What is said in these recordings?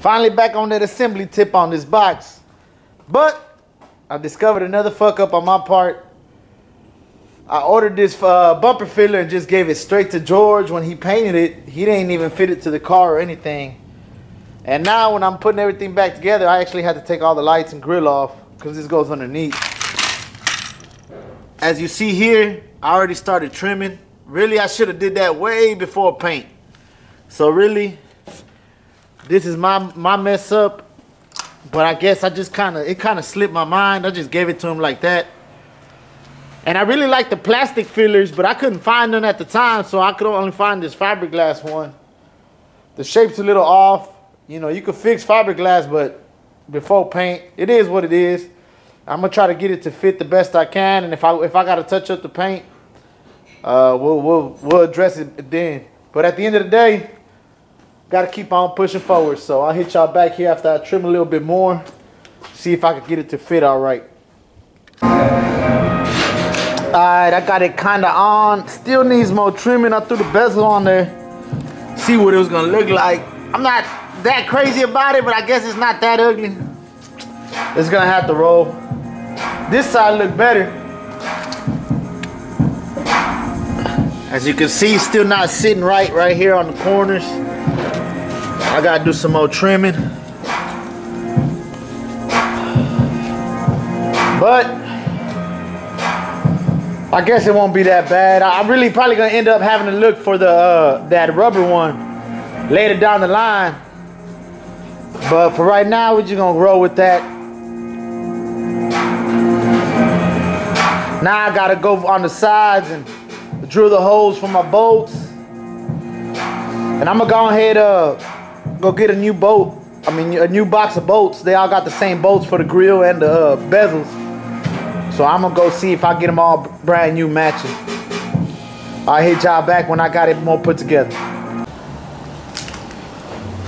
Finally back on that assembly tip on this box. But I discovered another fuck up on my part. I ordered this bumper filler and just gave it straight to George. When he painted it, he didn't even fit it to the car or anything. And now when I'm putting everything back together, I actually had to take all the lights and grill off because this goes underneath. As you see here, I already started trimming. Really, I should have did that way before paint. So really, this is my mess up. But I guess I just it kind of slipped my mind. I just gave it to him like that. And I really like the plastic fillers, but I couldn't find them at the time, so I could only find this fiberglass one. The shape's a little off. You know, you could fix fiberglass, but before paint, it is what it is. I'm gonna try to get it to fit the best I can, and if I gotta touch up the paint, we'll address it then. But at the end of the day, gotta keep on pushing forward. So I'll hit y'all back here after I trim a little bit more, see if I can get it to fit all right. Alright, I got it kinda on. Still needs more trimming. I threw the bezel on there. See what it was gonna look like. I'm not that crazy about it, but I guess it's not that ugly. It's gonna have to roll. This side look better. As you can see, still not sitting right here on the corners. I gotta do some more trimming. But I guess it won't be that bad. I'm really probably gonna end up having to look for the that rubber one later down the line. But for right now, we're just gonna roll with that. Now I gotta go on the sides and drill the holes for my bolts. And I'm gonna go ahead go get a new bolt. I mean a new box of bolts. They all got the same bolts for the grill and the bezels. So I'm gonna go see if I get them all brand new matching. I'll hit y'all back when I got it more put together.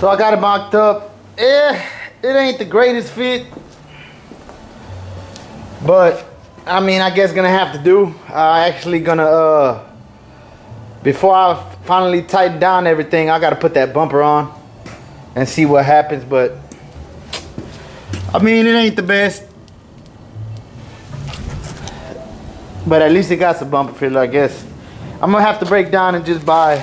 So I got it mocked up. It ain't the greatest fit, but I mean, I guess gonna have to do. I actually gonna before I finally tighten down everything, I gotta put that bumper on and see what happens. But I mean, it ain't the best, but at least it got some bumper filler, I guess. I'm gonna have to break down and just buy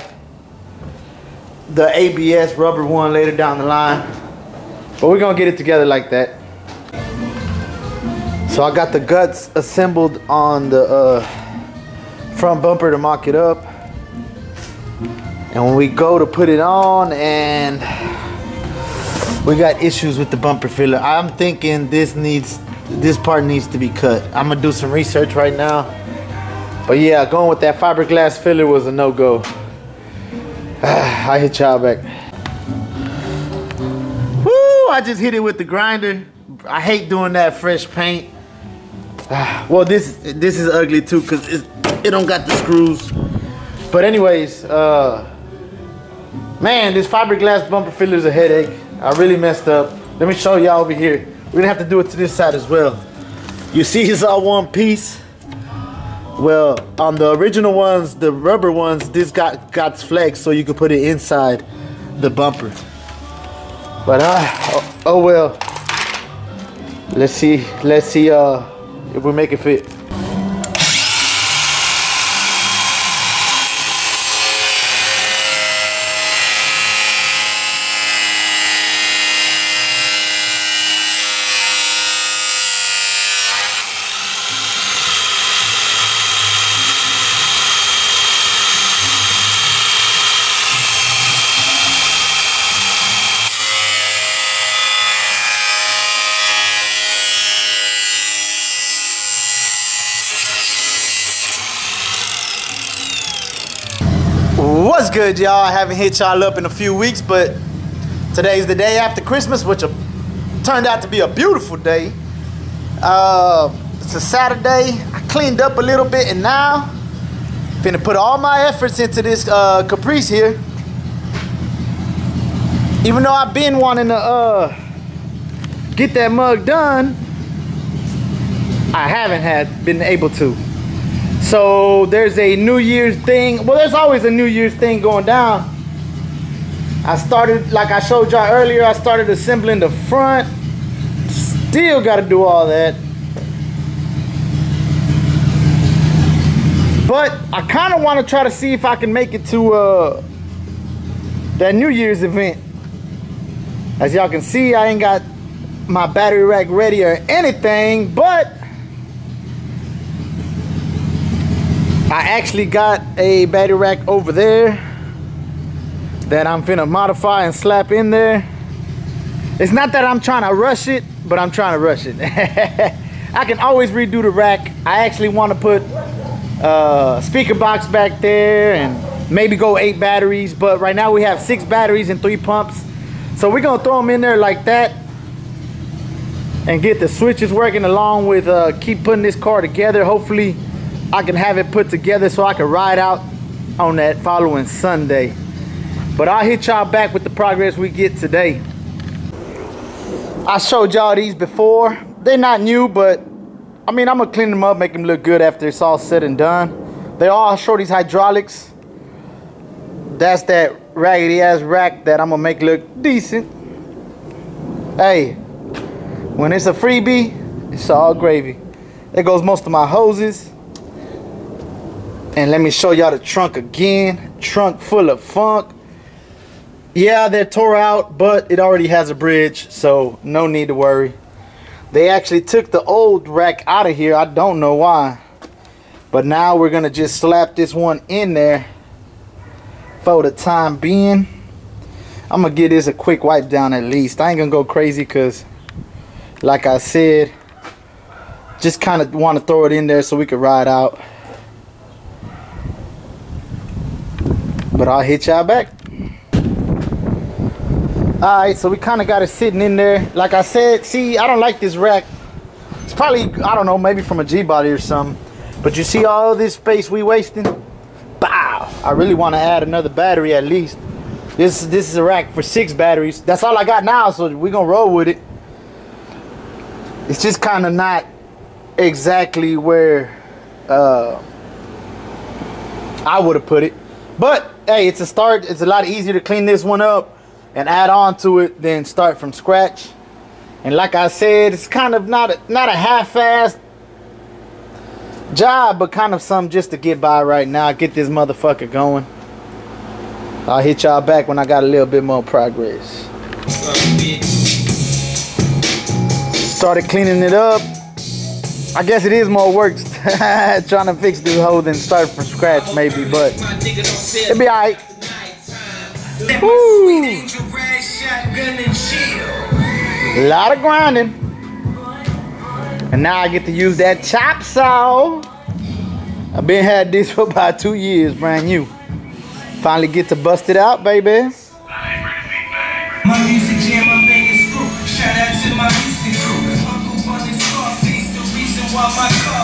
the ABS rubber one later down the line. But we're gonna get it together like that. So I got the guts assembled on the front bumper to mock it up. And when we go to put it on, and we got issues with the bumper filler. I'm thinking this part needs to be cut. I'm gonna do some research right now. But yeah, going with that fiberglass filler was a no-go. I hit y'all back. Woo! I just hit it with the grinder. I hate doing that fresh paint. Well, this is ugly too because it don't got the screws. But anyways, man, this fiberglass bumper filler is a headache. I really messed up. Let me show y'all over here. We're gonna have to do it to this side as well. You see, it's all one piece. Well, on the original ones, the rubber ones, this got flex so you can put it inside the bumper. But oh well. Let's see if we make it fit. What's good, y'all? I haven't hit y'all up in a few weeks, but today's the day after Christmas, which turned out to be a beautiful day. It's a Saturday. I cleaned up a little bit, and now I'm finna put all my efforts into this Caprice here. Even though I've been wanting to get that mug done, I haven't been able to. So there's a New Year's thing. Well, there's always a New Year's thing going down. I started, like I showed y'all earlier, I started assembling the front. Still got to do all that. But I kind of want to try to see if I can make it to that New Year's event. As y'all can see, I ain't got my battery rack ready or anything, but I actually got a battery rack over there that I'm finna modify and slap in there. It's not that I'm trying to rush it, but I'm trying to rush it. I can always redo the rack. I actually want to put speaker box back there and maybe go 8 batteries, but right now we have 6 batteries and 3 pumps, so we're gonna throw them in there like that and get the switches working along with keep putting this car together. Hopefully I can have it put together so I can ride out on that following Sunday. But I'll hit y'all back with the progress we get today. I showed y'all these before. They're not new, but I mean, I'm gonna clean them up, make them look good after it's all said and done. They all show these hydraulics. That's that raggedy ass rack that I'm gonna make look decent. Hey, when it's a freebie, it's all gravy. There goes most of my hoses. And let me show y'all the trunk again. Trunk full of funk. Yeah, they're tore out, but it already has a bridge, so no need to worry. They actually took the old rack out of here. I don't know why. But now we're gonna just slap this one in there for the time being. I'm gonna give this a quick wipe down at least. I ain't gonna go crazy because, like I said, just kind of want to throw it in there so we can ride out. But I'll hit y'all back. Alright, so we kind of got it sitting in there. Like I said, see, I don't like this rack. It's probably, I don't know, maybe from a G-body or something. But you see all this space we wasting? Bow! I really want to add another battery at least. This is a rack for 6 batteries. That's all I got now, so we're going to roll with it. It's just kind of not exactly where I would have put it. But, hey, it's a start. It's a lot easier to clean this one up and add on to it then start from scratch. And like I said, it's kind of not a half-assed job, but kind of something just to get by right now, get this motherfucker going. I'll hit y'all back when I got a little bit more progress. Started cleaning it up. I guess it is more work trying to fix this hole than start from scratch maybe, but it'll be alright. Woo. A lot of grinding. And now I get to use that chop saw. I've been had this for about 2 years, brand new. Finally get to bust it out, baby. My music jam, my thing is screw. Shout out to my Houston crew. Uncle Bunny Scarface, the reason why my car.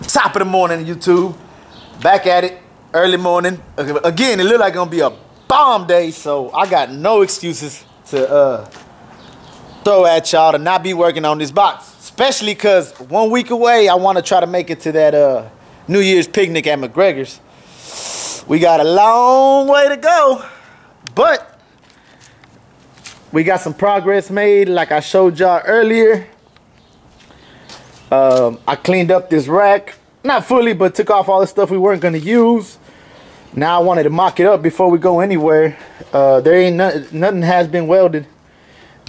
Top of the morning, YouTube. Back at it, early morning. Again, it looked like it's gonna be a bomb day, so I got no excuses to throw at y'all to not be working on this box. Especially because 1 week away, I want to try to make it to that New Year's picnic at McGregor's. We got a long way to go, but we got some progress made like I showed y'all earlier. I cleaned up this rack. Not fully, but took off all the stuff we weren't going to use. Now I wanted to mock it up before we go anywhere. There ain't nothing has been welded.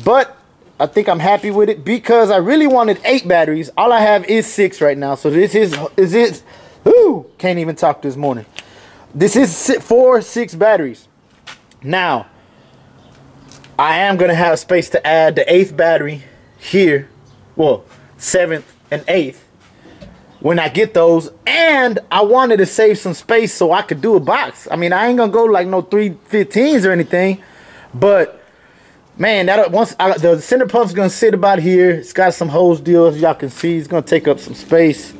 But I think I'm happy with it because I really wanted 8 batteries. All I have is 6 right now. So this is ooh, can't even talk this morning. This is 6 batteries. Now, I am going to have space to add the 8th battery here. Well, 7th and 8th. when I get those. And I wanted to save some space so I could do a box. I mean, I ain't gonna go like no 315s or anything, but man, that the center pump's gonna sit about here. It's got some hose deals, y'all can see. It's gonna take up some space.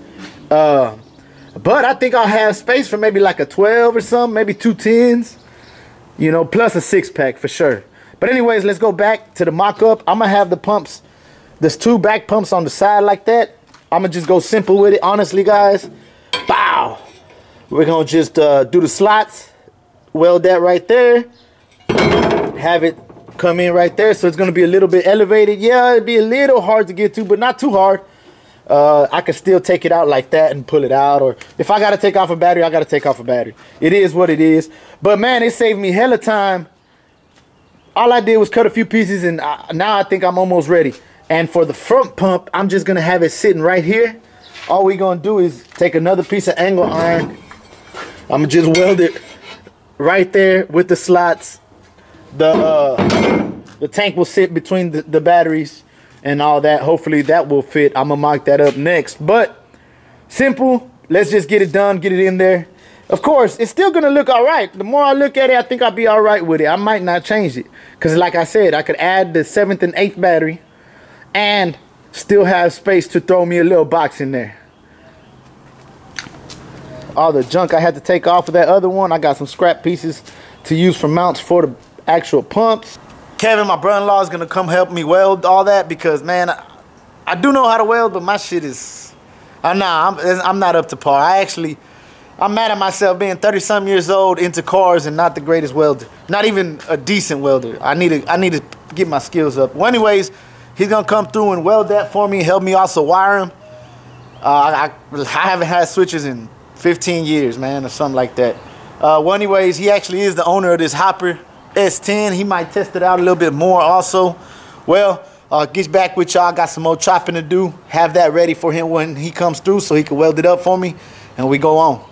But I think I'll have space for maybe like a 12 or something, maybe 2 10s, you know, plus a 6-pack for sure. But anyways, let's go back to the mock-up. I'm gonna have the pumps. There's 2 back pumps on the side like that. I'm gonna just go simple with it, honestly, guys. Bow. We're gonna just do the slots, weld that right there, have it come in right there, so it's gonna be a little bit elevated. Yeah, it'd be a little hard to get to, but not too hard. I can still take it out like that and pull it out, or if I gotta take off a battery, I gotta take off a battery. It is what it is. But man, it saved me hella time. All I did was cut a few pieces, and now I think I'm almost ready. And for the front pump, I'm just gonna have it sitting right here. All we gonna do is take another piece of angle iron. I'm gonna just weld it right there with the slots. The tank will sit between the batteries and all that. Hopefully that will fit. I'm gonna mark that up next. But simple, let's just get it done, get it in there. Of course, it's still gonna look all right. The more I look at it, I think I'll be all right with it. I might not change it, because like I said, I could add the 7th and 8th battery and still have space to throw me a little box in there. All the junk I had to take off of that other one, I got some scrap pieces to use for mounts for the actual pumps. Kevin, my brother-in-law, is gonna come help me weld all that, because man, I do know how to weld, but my shit is, I'm not up to par. I'm mad at myself being 30-something years old into cars and not the greatest welder, not even a decent welder. I need to get my skills up. Well, anyways, he's gonna come through and weld that for me, help me also wire them. I haven't had switches in 15 years, man, or something like that. Well, anyways, he actually is the owner of this Hopper S10. He might test it out a little bit more also. Well, get back with y'all. Got some more chopping to do. Have that ready for him when he comes through so he can weld it up for me, and we go on.